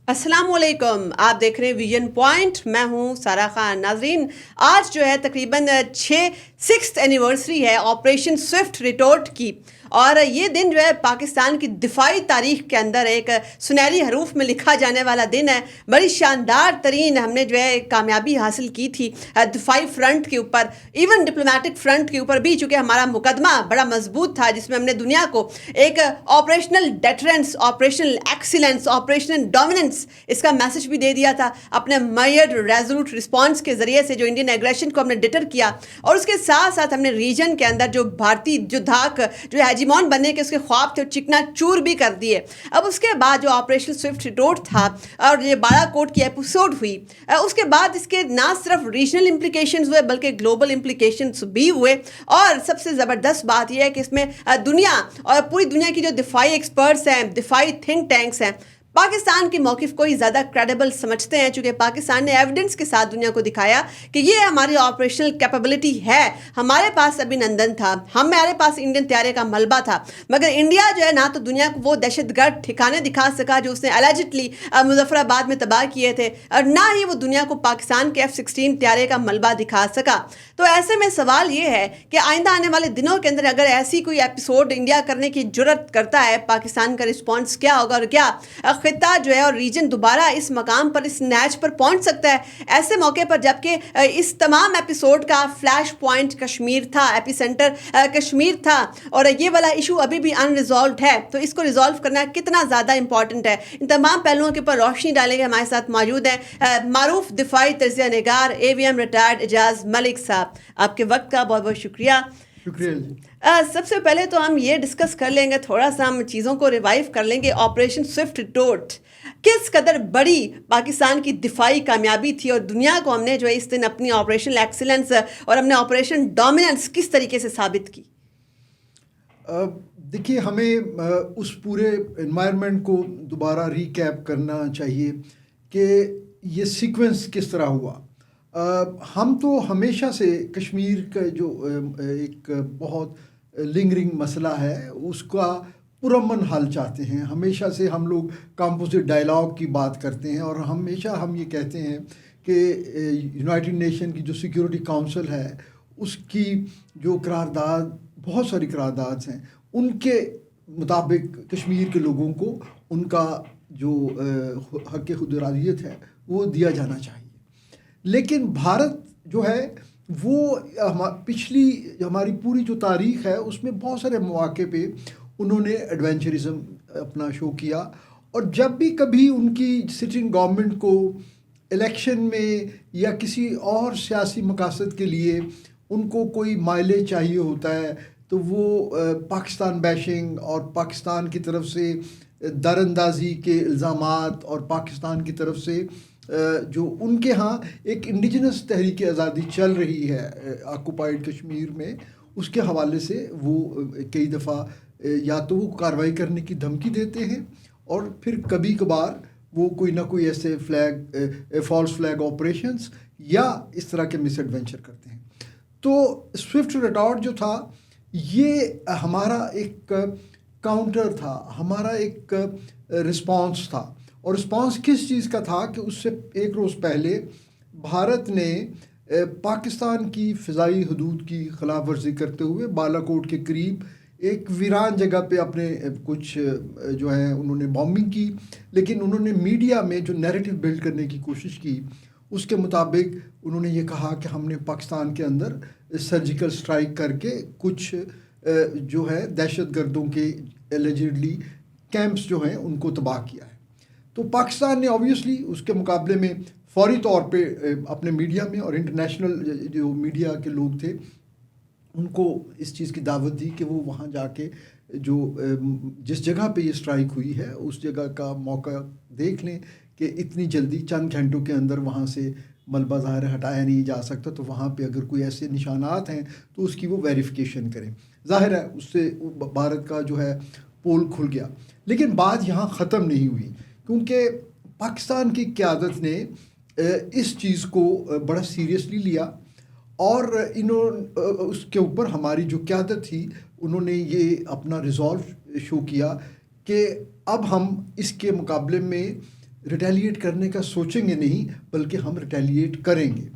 अस्सलाम वालेकुम, आप देख रहे हैं विजन पॉइंट। मैं हूं सारा खान। नाजरीन, आज जो है तकरीबन 6th एनिवर्सरी है ऑपरेशन स्विफ्ट रिटोर्ट की, और ये दिन जो है पाकिस्तान की दिफाई तारीख के अंदर एक सुनहरी हरूफ में लिखा जाने वाला दिन है। बड़ी शानदार तरीन हमने जो है कामयाबी हासिल की थी दिफाई फ्रंट के ऊपर, इवन डिप्लोमेटिक फ्रंट के ऊपर भी, चूँकि हमारा मुकदमा बड़ा मजबूत था जिसमें हमने दुनिया को एक operational deterrence, operational excellence, operational dominance, इसका मैसेज भी दे दिया था अपने मेजर्ड रेजोल्यूट रिस्पॉन्स के ज़रिए से, जो इंडियन एग्रेशन को हमने डिटर किया। और उसके साथ साथ हमने रीजन के अंदर जो भारतीय जो धाक जो हेजिमॉन बनने के उसके ख्वाब थे वो चिकना चूर भी कर दिए। अब उसके बाद जो ऑपरेशन स्विफ्ट रिटोर्ट था और ये बालाकोट की एपिसोड हुई, उसके बाद इसके ना सिर्फ रीजनल इम्प्लीकेशंस हुए बल्कि ग्लोबल इम्प्लीकेशंस भी हुए। और सबसे ज़बरदस्त बात यह है कि इसमें दुनिया और पूरी दुनिया की जो दिफाई एक्सपर्ट्स हैं, दिफाई थिंक टैंक्स हैं, पाकिस्तान के मौक़िफ़ को ही ज़्यादा क्रेडिबल समझते हैं, चूँकि पाकिस्तान ने एविडेंस के साथ दुनिया को दिखाया कि ये हमारी ऑपरेशनल कैपेबिलिटी है। हमारे पास अभिनंदन था, हमारे पास इंडियन तैयारे का मलबा था, मगर इंडिया जो है ना तो दुनिया को वो दहशतगर्द ठिकाने दिखा सका जो उसने एलिजिडली मुजफ्फराबाद में तबाह किए थे, और ना ही वो दुनिया को पाकिस्तान के F-16 तैयारे का मलबा दिखा सका। तो ऐसे में सवाल ये है कि आइंदा आने वाले दिनों के अंदर अगर ऐसी कोई एपिसोड इंडिया करने की जुर्रत करता है, पाकिस्तान का रिस्पॉन्स क्या होगा, और क्या खिता जो है और रीजन दोबारा इस मकाम पर, इस नैच पर पहुंच सकता है ऐसे मौके पर, जबकि इस तमाम एपिसोड का फ्लैश पॉइंट कश्मीर था, एपिसेंटर कश्मीर था, और ये वाला इशू अभी भी अनरिजॉल्व है। तो इसको रिजॉल्व करना कितना ज़्यादा इंपॉर्टेंट है, इन तमाम पहलुओं के ऊपर रोशनी डालेंगे। हमारे साथ मौजूद हैं मारूफ दिफाई तजिया निगार AVM रिटायर्ड एजाज मलिक साहब। आपके वक्त का बहुत बहुत शुक्रिया। सबसे पहले तो हम ये डिस्कस कर लेंगे, थोड़ा सा हम चीज़ों को रिवाइव कर लेंगे। ऑपरेशन स्विफ्ट रिटोर्ट किस कदर बड़ी पाकिस्तान की दिफाई कामयाबी थी, और दुनिया को हमने जो है इस दिन अपनी ऑपरेशनल एक्सीलेंस और हमने ऑपरेशन डोमिनेंस किस तरीके से साबित की। देखिए, हमें उस पूरे एनवायरनमेंट को दोबारा रिकैप करना चाहिए कि ये सीक्वेंस किस तरह हुआ। हम तो हमेशा से कश्मीर का जो एक बहुत लिंगरिंग मसला है उसका पुरअमन हल चाहते हैं। हमेशा से हम लोग कंपोजिट डायलॉग की बात करते हैं, और हमेशा हम ये कहते हैं कि यूनाइटेड नेशन की जो सिक्योरिटी काउंसिल है उसकी जो करारदाद, बहुत सारी करारदाद हैं, उनके मुताबिक कश्मीर के लोगों को उनका जो हक़ खुद इरादियत है वो दिया जाना चाहिए। लेकिन भारत जो है वो पिछली हमारी पूरी जो तारीख़ है उसमें बहुत सारे मौक़े पे उन्होंने एडवेंचरिज्म अपना शो किया, और जब भी कभी उनकी सिटिंग गवर्नमेंट को इलेक्शन में या किसी और सियासी मकासद के लिए उनको कोई माइलेज चाहिए होता है तो वो पाकिस्तान बैशिंग और पाकिस्तान की तरफ से दरअंदाजी के इल्ज़ामात, और पाकिस्तान की तरफ से जो उनके यहाँ एक इंडिजिनस तहरीक आज़ादी चल रही है ऑक्युपाइड कश्मीर में, उसके हवाले से वो कई दफ़ा या तो वो कार्रवाई करने की धमकी देते हैं, और फिर कभी कभार वो कोई ना कोई ऐसे फॉल्स फ्लैग ऑपरेशंस या इस तरह के मिस एडवेंचर करते हैं। तो स्विफ्ट रिटोर्ट जो था ये हमारा एक काउंटर था, हमारा एक रिस्पॉन्स था। और रिस्पॉन्स किस चीज़ का था कि उससे एक रोज़ पहले भारत ने पाकिस्तान की फ़िज़ाई हदूद की ख़िलाफ़ वर्जी करते हुए बालाकोट के करीब एक वीरान जगह पे अपने कुछ जो है उन्होंने बॉम्बिंग की, लेकिन उन्होंने मीडिया में जो नैरेटिव बिल्ड करने की कोशिश की उसके मुताबिक उन्होंने ये कहा कि हमने पाकिस्तान के अंदर सर्जिकल स्ट्राइक करके कुछ जो है दहशतगर्दों के एलिजिडली कैंप्स जो हैं उनको तबाह किया है। तो पाकिस्तान ने ऑब्वियसली उसके मुकाबले में फौरी तौर पे अपने मीडिया में, और इंटरनेशनल जो मीडिया के लोग थे उनको इस चीज़ की दावत दी कि वो वहाँ जाके जो जिस जगह पे ये स्ट्राइक हुई है उस जगह का मौका देख लें कि इतनी जल्दी चंद घंटों के अंदर वहाँ से मलबा ज़ाहिर हटाया नहीं जा सकता, तो वहाँ पे अगर कोई ऐसे निशानात हैं तो उसकी वो वेरिफिकेशन करें। ज़ाहिर है उससे भारत का जो है पोल खुल गया। लेकिन बात यहाँ ख़त्म नहीं हुई, क्योंकि पाकिस्तान की क़यादत ने इस चीज़ को बड़ा सीरियसली लिया, और उसके ऊपर हमारी जो क़यादत थी उन्होंने ये अपना रिज़ॉल्व शो किया कि अब हम इसके मुकाबले में रिटेलिएट करने का सोचेंगे नहीं, बल्कि हम रिटेलिएट करेंगे।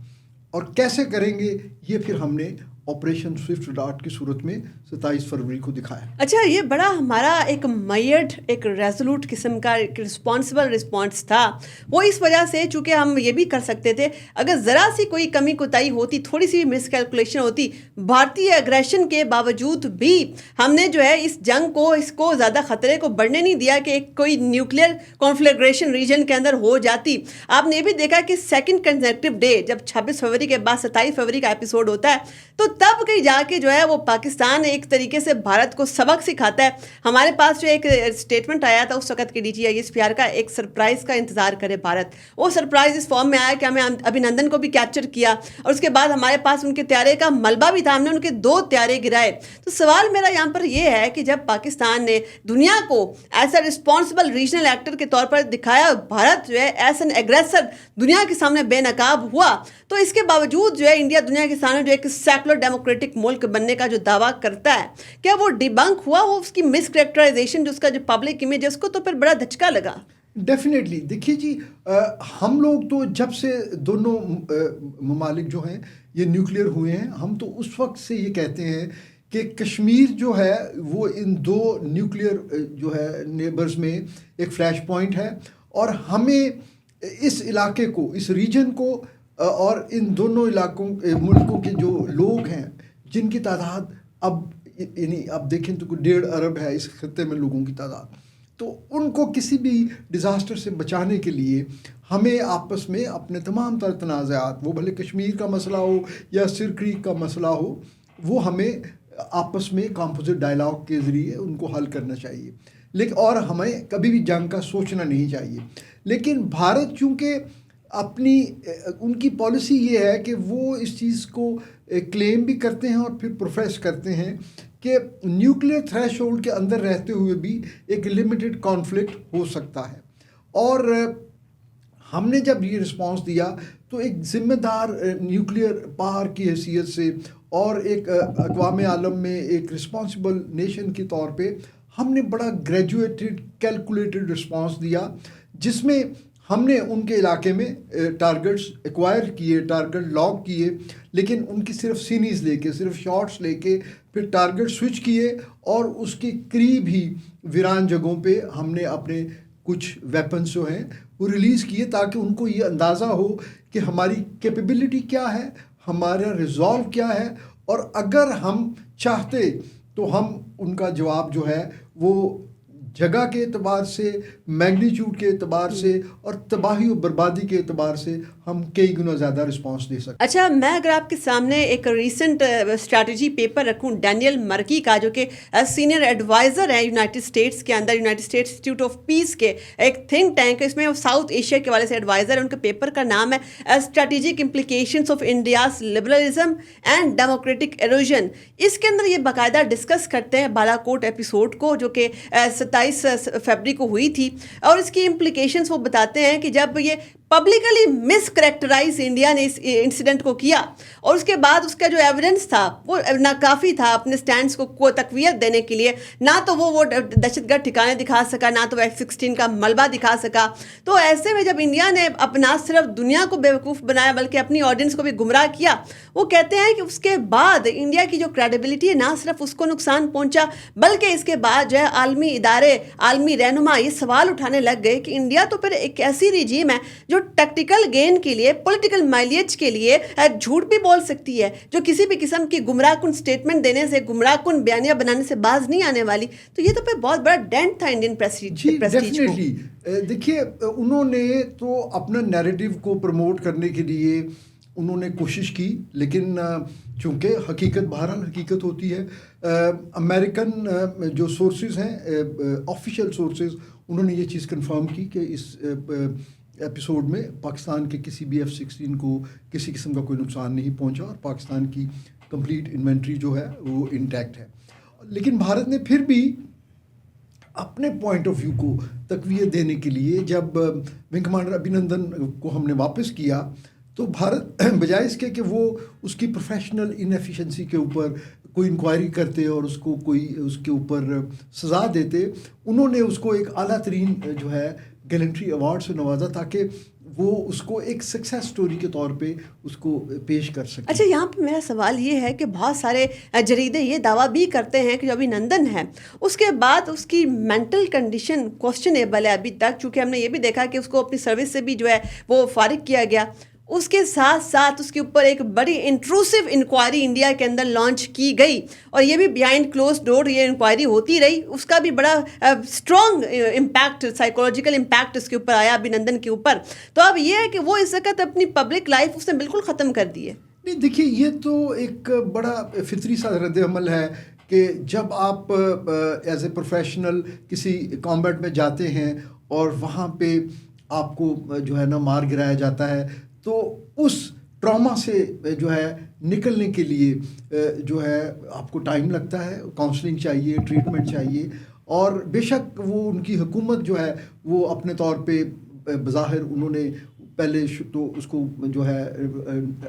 और कैसे करेंगे ये फिर हमने ऑपरेशन स्विफ्ट डार्ट की सूरत में 27 फरवरी को दिखाया। अच्छा, ये बड़ा हमारा एक मयड, एक रेजोल्यूट किस्म का एक रिस्पॉन्सिबल रिस्पॉन्स था। वो इस वजह से, चूँकि हम ये भी कर सकते थे, अगर ज़रा सी कोई कमी कोताही होती, थोड़ी सी मिसकैलकुलेशन होती, भारतीय एग्रेशन के बावजूद भी हमने जो है इस जंग को, इसको ज़्यादा ख़तरे को बढ़ने नहीं दिया कि एक कोई न्यूक्लियर कॉन्फ्लैग्रेशन रीजन के अंदर हो जाती। आपने ये भी देखा कि सेकेंड कंसेक्टिव डे, जब 26 फरवरी के बाद 27 फरवरी का एपिसोड होता है, तो तब कहीं जाके जो है वो पाकिस्तान एक तरीके से भारत को सबक सिखाता है। हमारे पास जो एक स्टेटमेंट आया था उस वक्त के DGISPR का, एक सरप्राइज़ का इंतज़ार करे भारत। वो सरप्राइज़ इस फॉर्म में आया कि हमें अभिनंदन को भी कैप्चर किया, और उसके बाद हमारे पास उनके त्यारे का मलबा भी था, हमने उनके 2 त्यारे गिराए। तो सवाल मेरा यहाँ पर ये है कि जब पाकिस्तान ने दुनिया को as a responsible regional actor के तौर पर दिखाया, भारत जो है एज एन एग्रेसर दुनिया के सामने बेनकाब हुआ, तो इसके बावजूद जो है इंडिया दुनिया के सामने जो एक सेकुलर डेमोक्रेटिक मुल्क बनने का जो दावा करता है, क्या वो डिबंक हुआ? वो उसकी मिसकैरेक्टराइजेशन, जो उसका जो पब्लिक इमेज है, उसको तो फिर बड़ा धचका लगा। डेफिनेटली। देखिए जी, हम लोग तो जब से दोनों ममालिक जो हैं ये न्यूक्लियर हुए हैं, हम तो उस वक्त से ये कहते हैं कि कश्मीर जो है वो इन 2 न्यूक्लियर जो है नेबर्स में एक फ्लैश पॉइंट है, और हमें इस इलाके को, इस रीजन को, और इन दोनों इलाकों मुल्कों के जो लोग हैं, जिनकी तादाद अब यानी अब देखें तो 1.5 अरब है इस खत्ते में लोगों की तादाद, तो उनको किसी भी डिज़ास्टर से बचाने के लिए हमें आपस में अपने तमाम तर तनाज़ात, वो भले कश्मीर का मसला हो या सिर क्रीक का मसला हो, वो हमें आपस में कॉम्पोजिट डायलॉग के ज़रिए उनको हल करना चाहिए। लेकिन और हमें कभी भी जंग का सोचना नहीं चाहिए। लेकिन भारत चूँकि अपनी उनकी पॉलिसी ये है कि वो इस चीज़ को क्लेम भी करते हैं और फिर प्रोफेस करते हैं कि न्यूक्लियर थ्रेशोल्ड के अंदर रहते हुए भी एक लिमिटेड कॉन्फ्लिक्ट हो सकता है। और हमने जब ये रिस्पांस दिया तो एक ज़िम्मेदार न्यूक्लियर पावर की हैसियत से और एक अक़वाम आलम में एक रिस्पॉन्सिबल नेशन के तौर पे हमने बड़ा ग्रेजुएटेड कैलकुलेटेड रिस्पांस दिया, जिसमें हमने उनके इलाके में टारगेट्स एक्वायर किए, टारगेट लॉक किए, लेकिन उनकी सिर्फ सीनीज़ लेके, सिर्फ शॉट्स लेके फिर टारगेट स्विच किए, और उसके करीब ही वीरान जगहों पे हमने अपने कुछ वेपन्स जो हैं वो रिलीज़ किए, ताकि उनको ये अंदाज़ा हो कि हमारी कैपेबिलिटी क्या है, हमारा रिजॉल्व क्या है, और अगर हम चाहते तो हम उनका जवाब जो है वो जगह के एतबार से, मैग्नीट्यूड के एतबार से और तबाही और बर्बादी के एतबार से हम कई गुना ज़्यादा रिस्पांस दे सकते। अच्छा, मैं अगर आपके सामने एक रीसेंट स्ट्रैटेजी पेपर रखूं डैनियल मर्की का, जो कि सीनियर एडवाइज़र है यूनाइटेड स्टेट्स के अंदर, United states institute of peace के एक थिंक टैंक है, इसमें वो साउथ एशिया के वाले से एडवाइज़र है। उनके पेपर का नाम है strategic implications of India's liberalism and democratic halogen. इसके अंदर ये बाकायदा डिस्कस करते हैं बालाकोट एपिसोड को, जो कि 27 फरवरी को हुई थी, और इसकी इम्प्लीकेशंस वो बताते हैं कि जब ये पब्लिकली मिसकैरेक्टराइज इंडिया ने इस इंसिडेंट को किया, और उसके बाद उसका जो एविडेंस था वो नाकाफ़ी था अपने स्टैंड्स को तकवीत देने के लिए। ना तो वो दहशतगर्द ठिकाने दिखा सका, ना तो F-16 का मलबा दिखा सका। तो ऐसे में जब इंडिया ने अपना सिर्फ दुनिया को बेवकूफ़ बनाया बल्कि अपनी ऑडियंस को भी गुमराह किया, वो कहते हैं कि उसके बाद इंडिया की जो क्रेडिबिलिटी है ना सिर्फ उसको नुकसान पहुँचा, बल्कि इसके बाद जो है आलमी इदारे, आलमी रहनुमा ये सवाल उठाने लग गए कि इंडिया तो फिर एक ऐसी रिजीम है जो टैक्टिकल गेन के लिए, पॉलिटिकल माइलेज के लिए झूठ भी बोल सकती है, जो किसी भी किस्म की गुमराहकुन स्टेटमेंट देने से, गुमराहकुन बयानियां बनाने से बाज नहीं आने वाली। तो ये तो फिर बहुत बड़ा डेंट था इंडियन प्रेस्टीज को। देखिए, उन्होंने तो अपना नैरेटिव को प्रमोट करने के लिए उन्होंने कोशिश की, लेकिन चूँकि हकीकत बहरहाल हकीकत होती है। अमेरिकन जो सोर्सेज हैं, ऑफिशियल सोर्सेज, उन्होंने ये चीज़ कंफर्म की कि इस एपिसोड में पाकिस्तान के किसी भी F-16 को किसी किस्म का कोई नुकसान नहीं पहुंचा, और पाकिस्तान की कंप्लीट इन्वेंट्री जो है वो इंटैक्ट है। लेकिन भारत ने फिर भी अपने पॉइंट ऑफ व्यू को तकवीत देने के लिए जब विंग कमांडर अभिनंदन को हमने वापस किया, तो भारत बजाय इसके कि वो उसकी प्रोफेशनल इनएफिशिएंसी के ऊपर कोई इंक्वायरी करते और उसको कोई उसके ऊपर सज़ा देते, उन्होंने उसको एक आला तरीन जो है गैलेंट्री अवार्ड से नवाजा ताकि वो उसको एक सक्सेस स्टोरी के तौर पे उसको पेश कर सके। अच्छा, यहाँ पे मेरा सवाल ये है कि बहुत सारे जरीदे ये दावा भी करते हैं कि जो अभिनंदन है उसके बाद उसकी मेंटल कंडीशन क्वेश्चनेबल है अभी तक, चूँकि हमने ये भी देखा कि उसको अपनी सर्विस से भी जो है वो फारिग किया गया। उसके साथ साथ उसके ऊपर एक बड़ी इंट्रूसिव इंक्वायरी इंडिया के अंदर लॉन्च की गई और ये भी बिहाइंड क्लोज डोर ये इंक्वायरी होती रही। उसका भी बड़ा स्ट्रॉन्ग इम्पैक्ट, साइकोलॉजिकल इम्पैक्ट उसके ऊपर आया अभिनंदन के ऊपर। तो अब ये है कि वो इस वक्त अपनी पब्लिक लाइफ उसने बिल्कुल ख़त्म कर दी है। नहीं देखिए, ये तो एक बड़ा फितरी सा रद्द अमल है कि जब आप एज ए प्रोफेशनल किसी कॉम्बैट में जाते हैं और वहाँ पे आपको जो है ना मार गिराया जाता है, तो उस ट्रॉमा से जो है निकलने के लिए जो है आपको टाइम लगता है, काउंसलिंग चाहिए, ट्रीटमेंट चाहिए। और बेशक वो उनकी हुकूमत जो है वो अपने तौर पे बज़ाहिर उन्होंने पहले तो उसको जो है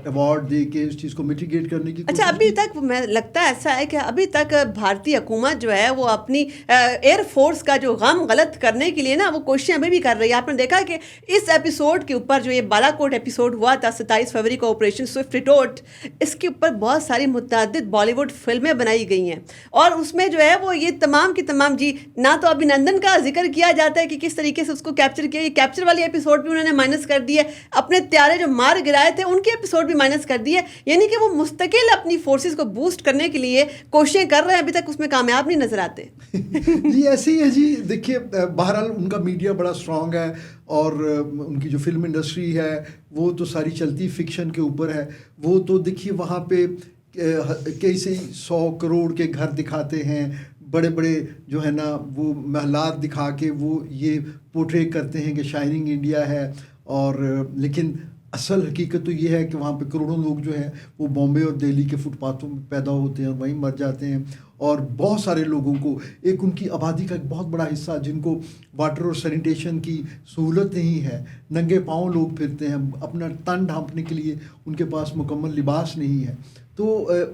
अवार्ड दे के उस चीज़ को मिटिगेट करने की अच्छा, अभी तक मैं लगता है ऐसा है कि अभी तक भारतीय हुकूमत जो है वो अपनी एयर फोर्स का जो गम गलत करने के लिए ना वो कोशिशें अभी भी कर रही है। आपने देखा कि इस एपिसोड के ऊपर जो ये बालाकोट एपिसोड हुआ था 27 फरवरी को, ऑपरेशन स्विफ्ट रिटोर्ट, इसके ऊपर बहुत सारी मुतअद्दिद बॉलीवुड फिल्में बनाई गई हैं और उसमें जो है वो ये तमाम की तमाम जी ना तो अभिनंदन का जिक्र किया जाता है कि किस तरीके से उसको कैप्चर किया, ये कैप्चर वाली एपिसोड भी उन्होंने माइनस कर दिया, अपने त्यारे जो मार गिराए थे उनके एपिसोड भी माइनस कर दिए। यानी कि वो मुस्तकिल अपनी फोर्सेस को बूस्ट करने के लिए कोशिशें कर रहे हैं, अभी तक उसमें कामयाब नहीं नजर आते। जी ऐसे ही है जी। देखिए बहरहाल उनका मीडिया बड़ा स्ट्रॉन्ग है और उनकी जो फिल्म इंडस्ट्री है वो तो सारी चलती फिक्शन के ऊपर है। वो तो देखिए वहाँ पे कैसे 100 करोड़ के घर दिखाते हैं, बड़े बड़े जो है ना वो महलात दिखा के वो ये पोर्ट्रे करते हैं कि शाइनिंग इंडिया है। और लेकिन असल हकीकत तो ये है कि वहाँ पे करोड़ों लोग जो हैं वो बॉम्बे और दिल्ली के फुटपाथों में पैदा होते हैं और वहीं मर जाते हैं। और बहुत सारे लोगों को एक उनकी आबादी का एक बहुत बड़ा हिस्सा जिनको वाटर और सैनिटेशन की सहूलत नहीं है, नंगे पाँव लोग फिरते हैं, अपना तन ढांपने के लिए उनके पास मुकम्मल लिबास नहीं है। तो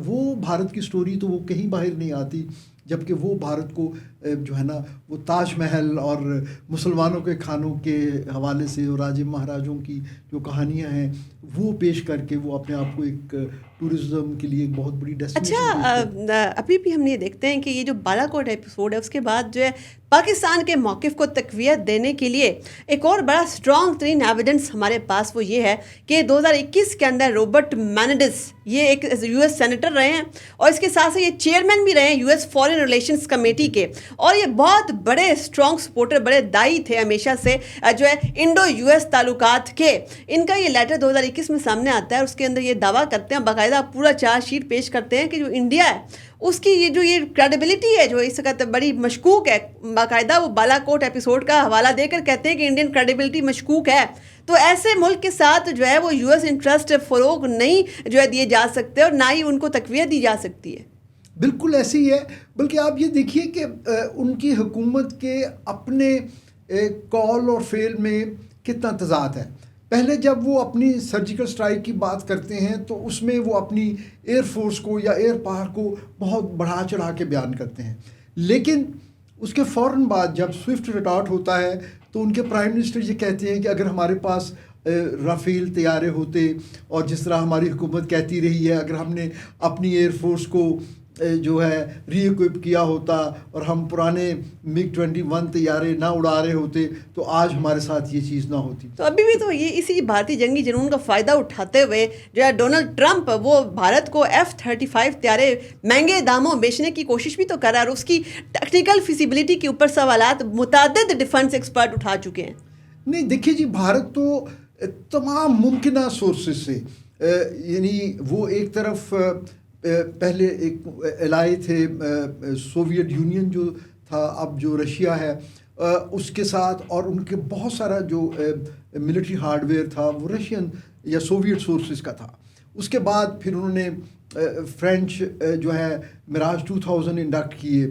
वो भारत की स्टोरी तो वो कहीं बाहर नहीं आती, जबकि वो भारत को जो है ना वो ताजमहल और मुसलमानों के खानों के हवाले से और राजे महाराजों की जो कहानियां हैं वो पेश करके वो अपने आप को एक टूरिज्म के लिए एक बहुत बड़ी डेस्टिनेशन। अच्छा, अभी भी हम ये देखते हैं कि ये जो बालाकोट एपिसोड है उसके बाद जो है पाकिस्तान के मौक़िफ़ को तक़वियत देने के लिए एक और बड़ा स्ट्रॉन्ग तरीन एविडेंस हमारे पास वो ये है कि 2021 के अंदर रॉबर्ट मेनेंडेज़ ये एक यूएस सेनेटर रहे हैं और इसके साथ साथ ये चेयरमैन भी रहे हैं यूएस फॉरेन रिलेशंस कमेटी के, और ये बहुत बड़े स्ट्रॉन्ग सपोर्टर, बड़े दाई थे हमेशा से जो है इंडो यूएस ताल्लुकात के। इनका ये लेटर 2021 में सामने आता है और उसके अंदर ये दावा करते हैं, बाकायदा पूरा चार्जशीट पेश करते हैं कि जो इंडिया है उसकी ये क्रेडिबिलिटी है जो इस वक्त बड़ी मशकूक है। बाकायदा वो बालाकोट एपिसोड का हवाला देकर कहते हैं कि इंडियन क्रेडिबिलिटी मशकूक है। तो ऐसे मुल्क के साथ जो है वो यूएस इंटरेस्ट फ़रोग नहीं जो है दिए जा सकते और ना ही उनको तक़वियत दी जा सकती है। बिल्कुल ऐसी ही है। बल्कि आप ये देखिए कि उनकी हुकूमत के अपने कॉल और फेल में कितना तज़ाद है। पहले जब वो अपनी सर्जिकल स्ट्राइक की बात करते हैं तो उसमें वो अपनी एयर फोर्स को या एयर पावर को बहुत बढ़ा चढ़ा के बयान करते हैं, लेकिन उसके फ़ौरन बाद जब स्विफ्ट रिटॉर्ट होता है तो उनके प्राइम मिनिस्टर ये कहते हैं कि अगर हमारे पास राफेल तैयारे होते और जिस तरह हमारी हुकूमत कहती रही है, अगर हमने अपनी एयर फोर्स को जो है री-इक्विप किया होता और हम पुराने MiG-21 तैयारे ना उड़ा रहे होते तो आज हमारे साथ ये चीज़ ना होती। तो अभी भी तो ये इसी भारतीय जंगी जुनून का फ़ायदा उठाते हुए जो है डोनाल्ड ट्रंप वो भारत को F-35 तैयारे महंगे दामों बेचने की कोशिश भी तो कर रहा है और उसकी टेक्निकल फिजिबिलिटी के ऊपर सवालात मुतअद्दिद डिफेंस एक्सपर्ट उठा चुके हैं। नहीं देखिए जी, भारत तो तमाम मुमकिन सोर्सेज से यानी वो एक तरफ पहले एक एलाई थे सोवियत यूनियन जो था, अब जो रशिया है उसके साथ, और उनके बहुत सारा जो मिलिट्री हार्डवेयर था वो रशियन या सोवियत सोर्सेज का था। उसके बाद फिर उन्होंने फ्रेंच जो है मिराज 2000 इंडक्ट किए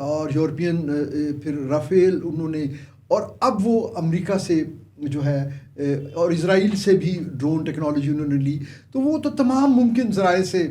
और यूरोपियन फिर राफेल उन्होंने, और अब वो अमेरिका से जो है और इज़राइल से भी ड्रोन टेक्नोलॉजी उन्होंने ली। तो वो तो तमाम मुमकिन ज़राए से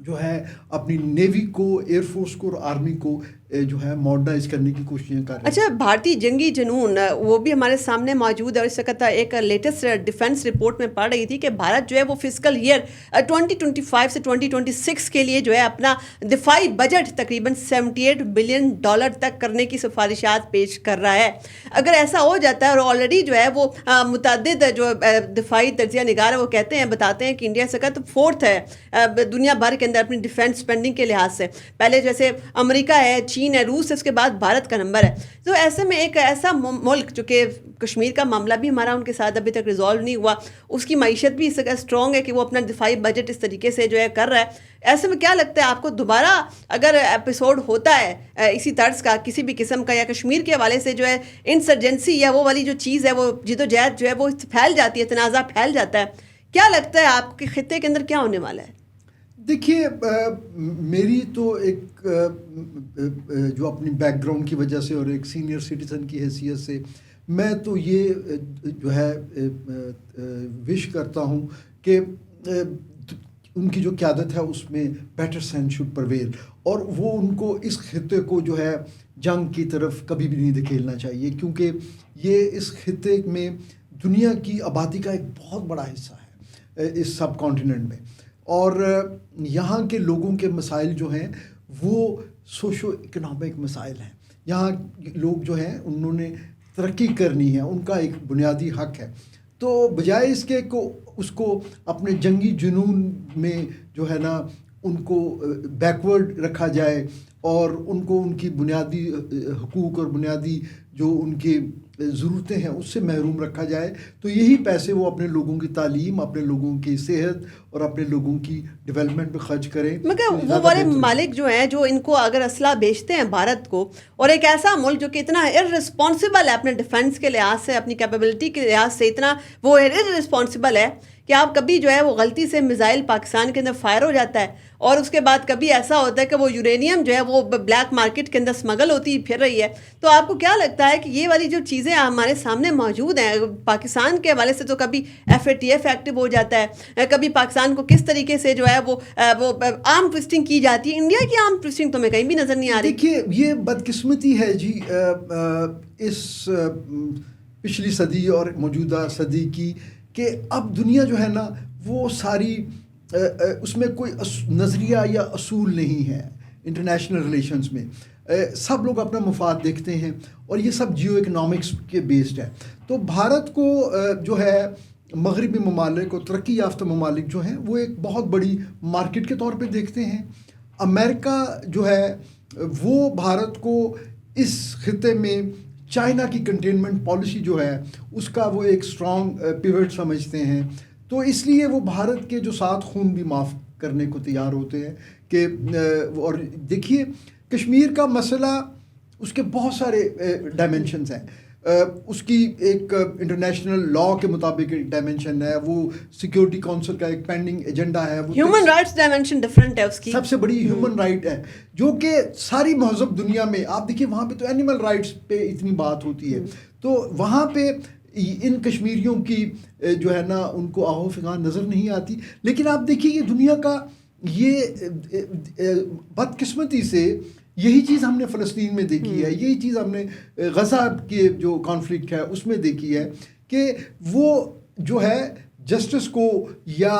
जो है अपनी नेवी को, एयरफोर्स को और आर्मी को जो है मॉडर्नाइज करने की कोशिशें कर रहे हैं। अच्छा, भारतीय जंगी जुनून वो भी हमारे सामने मौजूद है और इस वक्त एक लेटेस्ट डिफेंस रिपोर्ट में पढ़ रही थी कि भारत जो है वो फिजिकल ईयर 2025 से 2026 के लिए जो है अपना दिफाई बजट तकरीबन $78 बिलियन तक करने की सिफारिशात पेश कर रहा है। अगर ऐसा हो जाता है, और ऑलरेडी जो है वो मुतअद्दिद जो दिफाई तजिया निगार है वो कहते हैं, बताते हैं कि इंडिया से तो फोर्थ है दुनिया भर के अंदर अपनी डिफेंस स्पेंडिंग के लिहाज से। पहले जैसे अमेरिका है, चीन है, रूस है, उसके बाद भारत का नंबर है। तो ऐसे में एक ऐसा मुल्क जो कि कश्मीर का मामला भी हमारा उनके साथ अभी तक रिजॉल्व नहीं हुआ, उसकी मईशत भी इस स्ट्रॉन्ग है कि वो अपना दिफाई बजट इस तरीके से जो है कर रहा है। ऐसे में क्या लगता है आपको, दोबारा अगर एपिसोड होता है इसी तर्ज का किसी भी किस्म का, या कश्मीर के हवाले से जो है इंसर्जेंसी या वो वाली जो चीज़ है वो जिदोजहद जो है वो फैल जाती है, तनाज़ा फैल जाता है, क्या लगता है आपके खित्ते के अंदर क्या होने वाला है? देखिए, मेरी तो एक जो अपनी बैकग्राउंड की वजह से और एक सीनियर सिटीज़न की हैसियत से मैं तो ये जो है विश करता हूँ कि उनकी जो क़यादत है उसमें बेटर सेंस शुड प्रवेल, और वो उनको इस खित्ते को जो है जंग की तरफ कभी भी नहीं धकेलना चाहिए, क्योंकि ये इस खित्ते में दुनिया की आबादी का एक बहुत बड़ा हिस्सा है इस सब कॉन्टिनेंट में, और यहाँ के लोगों के मसाइल जो हैं वो सोशो इकनॉमिक मसाइल हैं। यहाँ लोग जो हैं उन्होंने तरक्की करनी है, उनका एक बुनियादी हक है। तो बजाय इसके को उसको अपने जंगी जुनून में जो है ना उनको बैकवर्ड रखा जाए और उनको उनकी बुनियादी हकूक़ और बुनियादी जो उनकी ज़रूरतें हैं उससे महरूम रखा जाए, तो यही पैसे वो अपने लोगों की तालीम, अपने लोगों की सेहत और अपने लोगों की डेवलपमेंट पे खर्च करें। मगर वो वाले मालिक जो हैं जो इनको अगर असला बेचते हैं भारत को, और एक ऐसा मुल्क जो कि इतना इररिस्पॉन्सिबल है अपने डिफेंस के लिहाज से, अपनी कैपेबिलिटी के लिहाज से इतना वो इररिस्पॉन्सिबल है कि आप कभी जो है वो गलती से मिसाइल पाकिस्तान के अंदर फायर हो जाता है, और उसके बाद कभी ऐसा होता है कि वो यूरेनियम जो है वो ब्लैक मार्केट के अंदर स्मगल होती फिर रही है। तो आपको क्या लगता है कि ये वाली जो चीज़ें हमारे सामने मौजूद हैं पाकिस्तान के हवाले से, तो कभी FATF एक्टिव हो जाता है, कभी पाकिस्तान को किस तरीके से जो है वो आर्म ट्विस्टिंग की जाती है, इंडिया की आर्म ट्विस्टिंग तो हमें कहीं भी नज़र नहीं आ रही। देखिए, ये बदकिस्मती है जी इस पिछली सदी और मौजूदा सदी की, कि अब दुनिया जो है ना वो सारी उसमें कोई नज़रिया या असूल नहीं है इंटरनेशनल रिलेशंस में। सब लोग अपना मफाद देखते हैं और ये सब जियो इकनॉमिक्स के बेस्ड है। तो भारत को जो है मगरबी ममालिक और तरक्की याफ्ता ममालिक जो हैं वो एक बहुत बड़ी मार्केट के तौर पे देखते हैं। अमेरिका जो है वो भारत को इस खित्ते में चाइना की कंटेनमेंट पॉलिसी जो है उसका वो एक स्ट्रॉन्ग पिवट समझते हैं, तो इसलिए वो भारत के जो साथ खून भी माफ़ करने को तैयार होते हैं कि और देखिए कश्मीर का मसला उसके बहुत सारे डायमेंशंस हैं। उसकी एक इंटरनेशनल लॉ के मुताबिक एक डायमेंशन है, वो सिक्योरिटी काउंसिल का एक पेंडिंग एजेंडा है, वो ह्यूमन राइट्स डायमेंशन डिफरेंट है उसकी, सबसे बड़ी ह्यूमन राइट है जो कि सारी महज़ब दुनिया में आप देखिए वहाँ पे तो एनिमल राइट्स पे इतनी बात होती है, तो वहाँ पे इन कश्मीरियों की जो है ना उनको आहो फिगान नज़र नहीं आती। लेकिन आप देखिए ये दुनिया का ये बदकिस्मती से यही चीज़ हमने फ़लस्तीन में देखी है, यही चीज़ हमने गज़ा के जो कॉन्फ्लिक्ट है उसमें देखी है कि वो जो है जस्टिस को या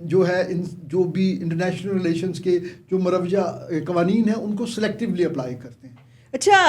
जो है जो भी इंटरनेशनल रिलेशंस के जो मरवजा कवानीन हैं उनको सेलेक्टिवली अप्लाई करते हैं। अच्छा,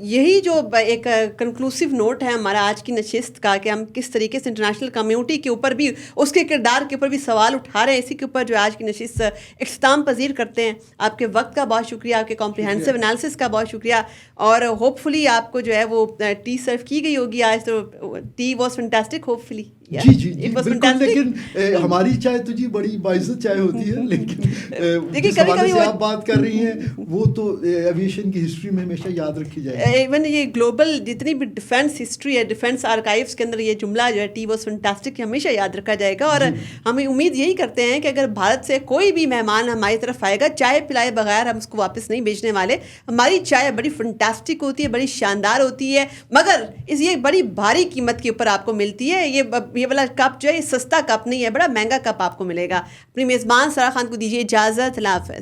यही जो एक कंक्लूसिव नोट है हमारा आज की नशिस्त का कि हम किस तरीके से इंटरनेशनल कम्युनिटी के ऊपर भी उसके किरदार के ऊपर भी सवाल उठा रहे हैं, इसी के ऊपर जो आज की नशिस्त इख्तिताम पजीर करते हैं। आपके वक्त का बहुत शुक्रिया, आपके कॉम्प्रिहेंसिव एनालिसिस का बहुत शुक्रिया, और होपफुली आपको जो है वो टी सर्व की गई होगी आज, तो टी वॉज फैंटास्टिक होपफुली। जी जी जी बिल्कुल, लेकिन हमारी चाय तो जी बड़ी बाइज़्ज़त चाय होती है, लेकिन जिस हवाले से आप बात कर रही हैं वो तो एविएशन की हिस्ट्री में हमेशा याद रखी जाए। इवन ये ग्लोबल जितनी भी डिफेंस हिस्ट्री है, डिफेंस आर्काइव्स के अंदर ये जुमला जो है टी वॉज फैंटास्टिक हमेशा याद रखा जाएगा। और हम उम्मीद यही करते हैं कि अगर भारत से कोई भी मेहमान हमारी तरफ आएगा, चाय पिलाए बगैर हम उसको वापस नहीं भेजने वाले। हमारी चाय बड़ी फैंटास्टिक होती है, बड़ी शानदार होती है, मगर ये बड़ी भारी कीमत के ऊपर आपको मिलती है। ये वाला कप जो है ये सस्ता कप नहीं है, बड़ा महंगा कप आपको मिलेगा। अपनी मेज़बान सारा खान को दीजिए इजाज़त। अल्लाह हाफ़िज़।